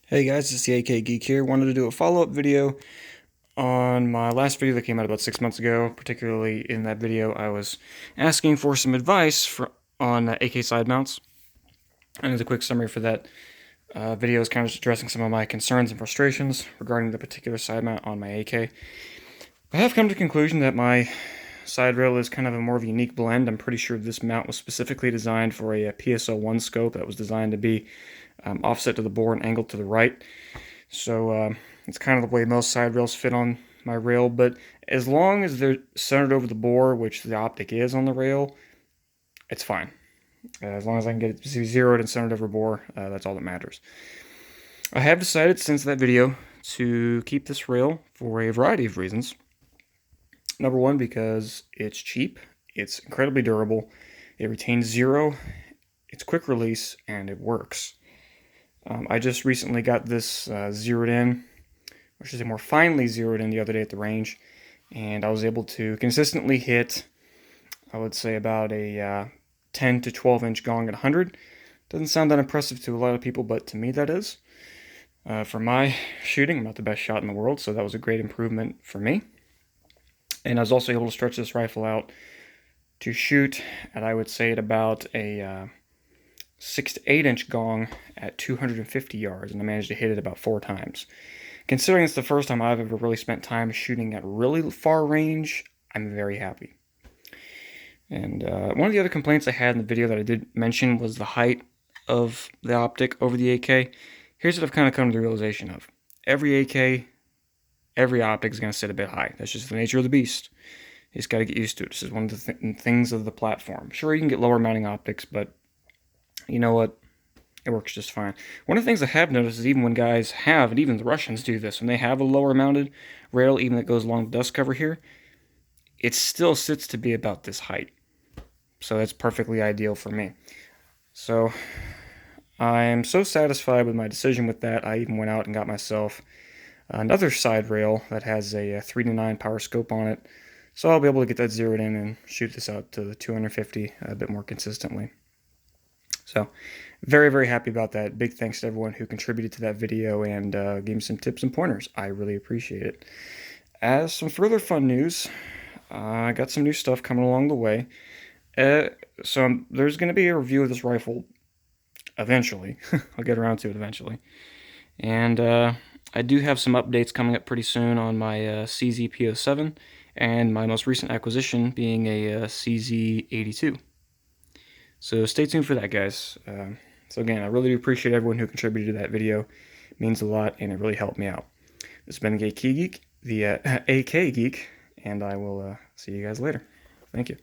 Hey guys, it's the AK Geek here. Wanted to do a follow-up video on my last video that came out about 6 months ago. Particularly in that video, I was asking for some advice on AK side mounts. And as a quick summary for that video is kind of just addressing some of my concerns and frustrations regarding the particular side mount on my AK. I have come to the conclusion that my side rail is kind of a more of a unique blend. I'm pretty sure this mount was specifically designed for a PSO1 scope that was designed to be offset to the bore and angled to the right. So it's kind of the way most side rails fit on my rail, but as long as they're centered over the bore, which the Optic is on the rail, it's fine. As long as I can get it zeroed and centered over bore, that's all that matters. I have decided since that video to keep this rail for a variety of reasons. Number one, because it's cheap, it's incredibly durable, it retains zero, it's quick release, and it works. I just recently got this zeroed in, or should I say more finely zeroed in the other day at the range, and I was able to consistently hit, I would say about a 10 to 12 inch gong at 100. Doesn't sound that impressive to a lot of people, but to me that is. For my shooting, I'm not the best shot in the world, so that was a great improvement for me. And I was also able to stretch this rifle out to shoot at, I would say, at about a 6 to 8 inch gong at 250 yards, and I managed to hit it about 4 times. Considering it's the first time I've ever really spent time shooting at really far range, I'm very happy. And one of the other complaints I had in the video that I did mention was the height of the Optic over the AK. Here's what I've kind of come to the realization of. Every AK, every Optic is going to sit a bit high. That's just the nature of the beast. You just got to get used to it. This is one of the things of the platform. Sure, you can get lower mounting optics, but you know what? It works just fine. One of the things I have noticed is even when guys have, and even the Russians do this, when they have a lower mounted rail, even that goes along the dust cover here, it still sits to be about this height. So that's perfectly ideal for me. So I'm so satisfied with my decision with that, I even went out and got myself another side rail that has a 3 to 9 power scope on it. So I'll be able to get that zeroed in and shoot this out to the 250 a bit more consistently. So, very, very happy about that. Big thanks to everyone who contributed to that video and gave me some tips and pointers. I really appreciate it. As some further fun news, I got some new stuff coming along the way. There's going to be a review of this rifle eventually. I'll get around to it eventually. And I do have some updates coming up pretty soon on my CZ-P07 and my most recent acquisition being a CZ-82. So stay tuned for that, guys. So again, I really do appreciate everyone who contributed to that video. It means a lot, and it really helped me out. This has been the AK Geek, and I will see you guys later. Thank you.